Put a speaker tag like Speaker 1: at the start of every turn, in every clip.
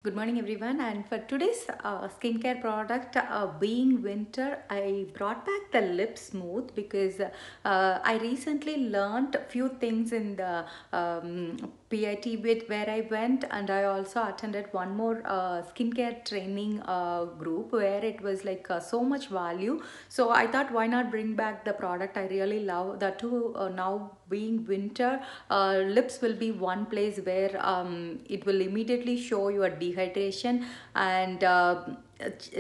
Speaker 1: Good morning, everyone. And for today's skincare product, being winter, I brought back the Lip Smooth because I recently learned a few things in the PIT bit where I went, and I also attended one more skincare training group where it was like so much value. So I thought, why not bring back the product I really love? That too, now being winter, lips will be one place where it will immediately show your dehydration, and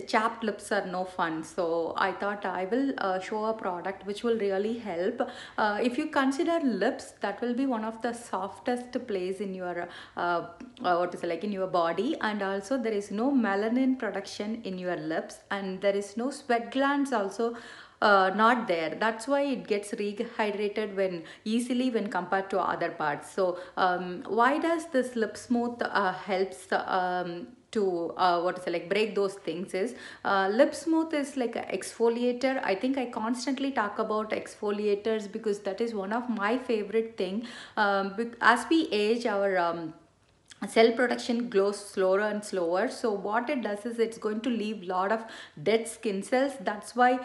Speaker 1: chapped lips are no fun. So I thought I will show a product which will really help. If you consider lips, that will be one of the softest place in your what is it, like in your body, and also there is no melanin production in your lips, and there is no sweat glands also not there. That's why it gets rehydrated when easily when compared to other parts. So why does this Lip Smooth helps to what is it, like break those things is Lip Smooth is like an exfoliator. I think I constantly talk about exfoliators because that is one of my favorite thing. As we age, our cell production glows slower and slower. So what it does is it's going to leave lot of dead skin cells. That's why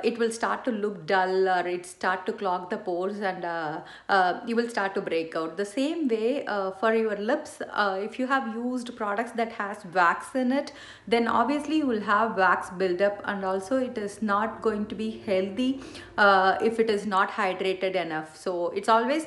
Speaker 1: it will start to look dull, or it start to clog the pores, and you will start to break out. The same way for your lips, if you have used products that has wax in it, then obviously you will have wax buildup, and also it is not going to be healthy if it is not hydrated enough. So it's always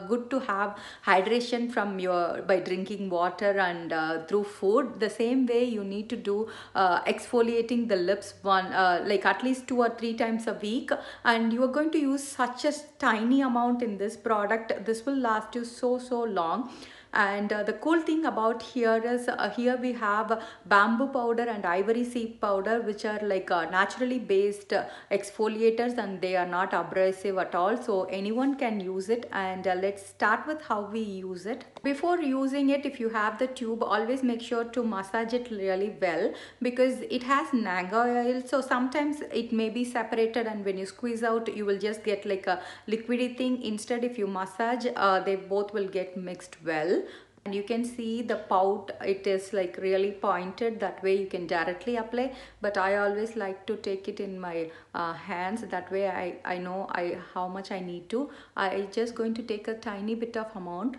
Speaker 1: good to have hydration from your by drinking water and through food. The same way you need to do exfoliating the lips one like at least 2 or 3 times a week, and you are going to use such a tiny amount in this product. This will last you so long. And the cool thing about here is here we have bamboo powder and ivory seed powder, which are like naturally based exfoliators, and they are not abrasive at all, so anyone can use it. And let's start with how we use it. Before using it, if you have the tube, always make sure to massage it really well, because it has nanga oil, so sometimes it may be separated, and when you squeeze out you will just get like a liquidy thing. Instead, if you massage, they both will get mixed well. And you can see the pout, it is like really pointed, that way you can directly apply, but I always like to take it in my hands. That way I know how much I need to. I just going to take a tiny bit of amount,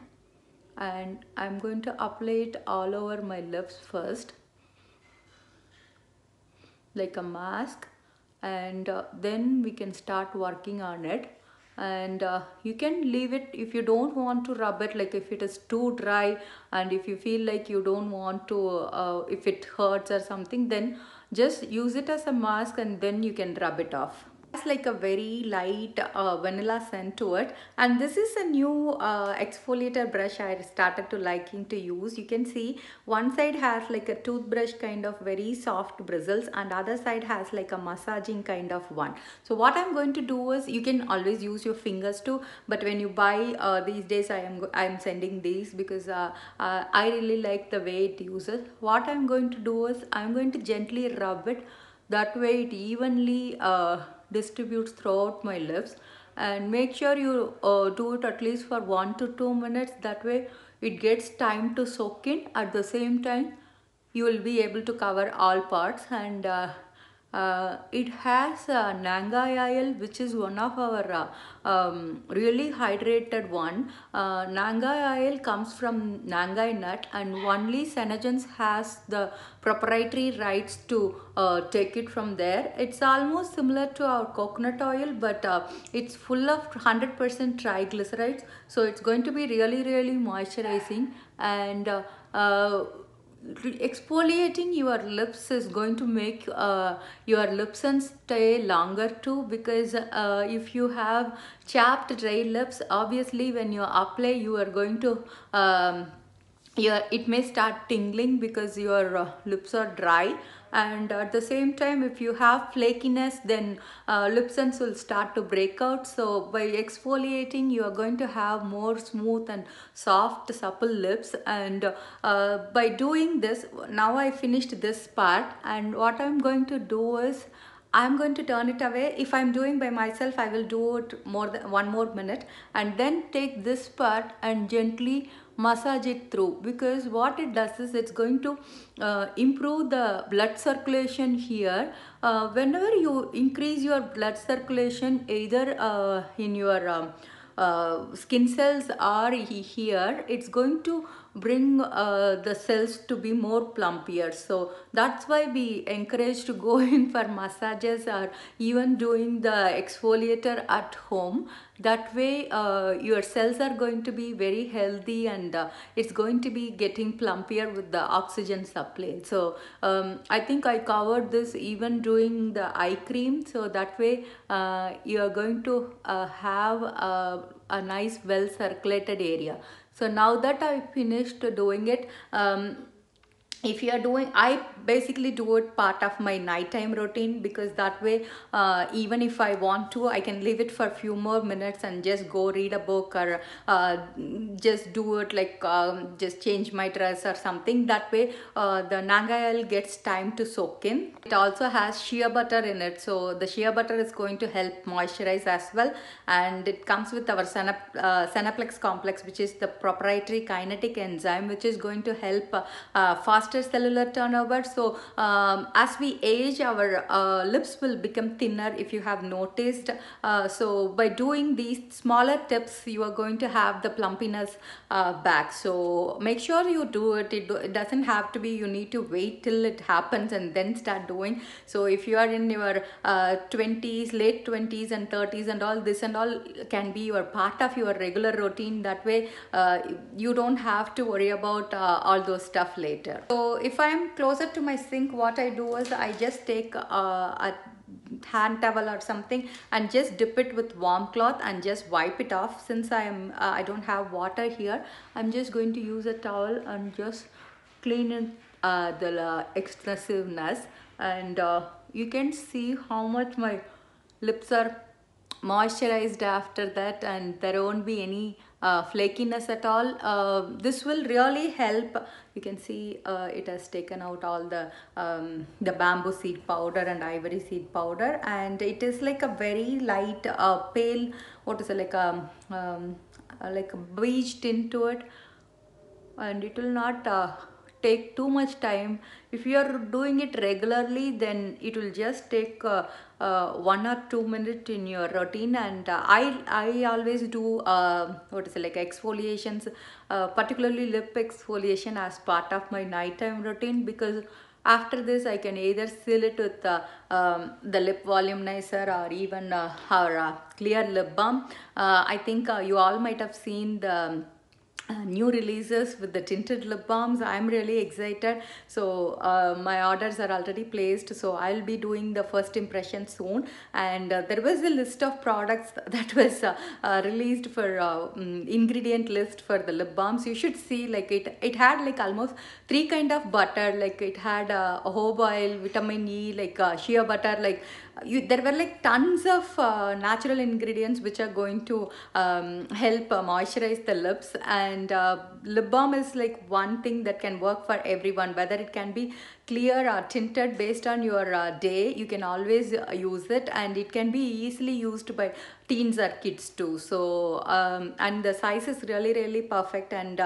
Speaker 1: and I'm going to apply it all over my lips first, like a mask. And then we can start working on it. And you can leave it if you don't want to rub it, like if it is too dry, and if you feel like you don't want to if it hurts or something, then just use it as a mask, and then you can rub it off. Has like a very light vanilla scent to it. And this is a new exfoliator brush I started to liking to use. You can see one side has like a toothbrush kind of very soft bristles, and other side has like a massaging kind of one. So what I'm going to do is, you can always use your fingers too, but when you buy these days, I'm sending these because I really like the way it uses. What I'm going to do is, I'm going to gently rub it. That way it evenly distributes throughout my lips. And make sure you do it at least for 1 to 2 minutes. That way it gets time to soak in. At the same time, you will be able to cover all parts. And it has nanga oil, which is one of our really hydrated one. Nanga oil comes from nangai nut, and only Senegens has the proprietary rights to take it from there. It's almost similar to our coconut oil, but it's full of 100% triglycerides, so it's going to be really moisturizing. And exfoliating your lips is going to make your lips and stay longer too, because if you have chapped dry lips, obviously when you apply, you are going to it may start tingling because your lips are dry. And at the same time, if you have flakiness, then lips ends will start to break out. So by exfoliating, you are going to have more smooth and soft supple lips. And by doing this, now I finished this part, and what I'm going to do is, I'm going to turn it away. If I'm doing by myself, I will do it more than 1 more minute, and then take this part and gently massage it through, because what it does is it's going to improve the blood circulation here. Whenever you increase your blood circulation, either in your skin cells or here, it's going to bring the cells to be more plumpier. So that's why we encourage to go in for massages or even doing the exfoliator at home. That way your cells are going to be very healthy, and it's going to be getting plumpier with the oxygen supply. So I think I covered this even doing the eye cream, so that way you are going to have a nice well circulated area. So now that I finished doing it, if you are doing, I basically do it part of my nighttime routine, because that way even if I want to, I can leave it for a few more minutes and just go read a book, or just do it like just change my dress or something. That way the Nanga oil gets time to soak in. It also has shea butter in it, so the shea butter is going to help moisturize as well, and it comes with our Senaplex complex, which is the proprietary kinetic enzyme which is going to help faster cellular turnover. So as we age, our lips will become thinner, if you have noticed. So by doing these smaller tips, you are going to have the plumpiness back. So make sure you do it. It doesn't have to be you need to wait till it happens and then start doing. So if you are in your 20s, late 20s and 30s and all, this and all can be your part of your regular routine. That way you don't have to worry about all those stuff later. So if I am closer to my sink, what I do is I just take a hand towel or something and just dip it with warm cloth and just wipe it off. Since I don't have water here, I'm just going to use a towel and just clean it, the excessiveness, and you can see how much my lips are moisturized after that, and there won't be any flakiness at all. This will really help. You can see it has taken out all the bamboo seed powder and ivory seed powder, and it is like a very light pale, what is it, like a beige tint to it, and it will not take too much time. If you are doing it regularly, then it will just take 1 or 2 minutes in your routine. And I always do what is it, like exfoliations, particularly lip exfoliation, as part of my nighttime routine, because after this I can either seal it with the lip volumizer or even our clear lip balm. I think you all might have seen the new releases with the tinted lip balms. I'm really excited. So my orders are already placed, so I'll be doing the first impression soon. And there was a list of products that was released for ingredient list for the lip balms. You should see, like it had like almost 3 kind of butter. Like it had jojoba oil, vitamin E, like shea butter, like there were like tons of natural ingredients which are going to help moisturize the lips. And lip balm is like one thing that can work for everyone, whether it can be clear or tinted based on your day. You can always use it, and it can be easily used by teens or kids too. So and the size is really perfect, and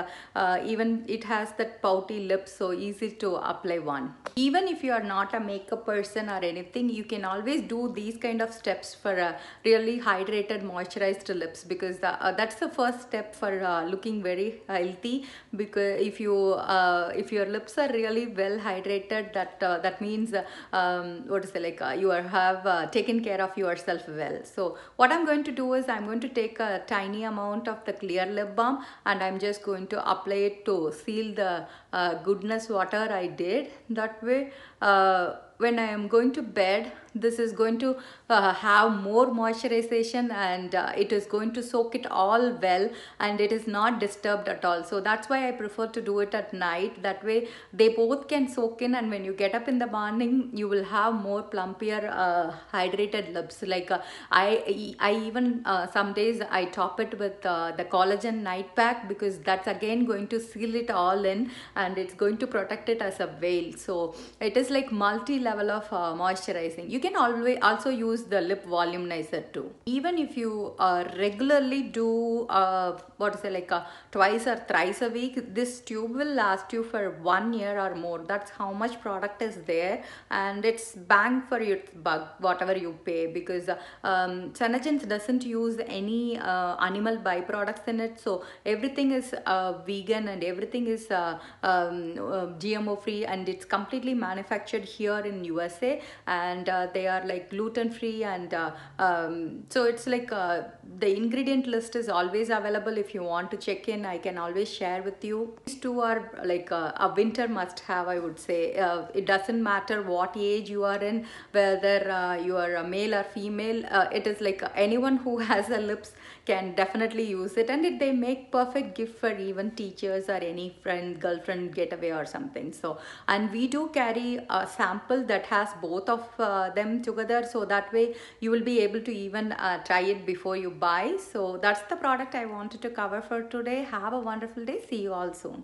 Speaker 1: even it has that pouty lips, so easy to apply one. Even if you are not a makeup person or anything, you can always do these kind of steps for really hydrated, moisturized lips, because that's the first step for looking very healthy. Because if your lips are really well hydrated, that means what is it, like you have taken care of yourself well. So what I'm going to do is I'm going to take a tiny amount of the clear lip balm, and I'm just going to apply it to seal the goodness water I did. That way when I am going to bed, this is going to have more moisturization, and it is going to soak it all well, and it is not disturbed at all. So that's why I prefer to do it at night. That way they both can soak in, and when you get up in the morning, you will have more plumpier hydrated lips. Like I even some days I top it with the collagen night pack, because that's again going to seal it all in, and it's going to protect it as a veil. So it is like multi-level level of moisturizing. You can always also use the lip voluminizer too. Even if you regularly do what is it, like twice or thrice a week, this tube will last you for 1 year or more. That's how much product is there, and it's bang for your buck whatever you pay, because Senegence doesn't use any animal byproducts in it, so everything is vegan and everything is GMO free, and it's completely manufactured here in USA, and they are like gluten free, and so it's like the ingredient list is always available. If you want to check in, I can always share with you. These two are like a winter must have, I would say. It doesn't matter what age you are in, whether you are a male or female. It is like anyone who has a lips can definitely use it, and they make perfect gift for even teachers or any friend, girlfriend getaway or something. So, and we do carry a sample that has both of them together, so that way you will be able to even try it before you buy. So that's the product I wanted to cover for today. Have a wonderful day. See you all soon.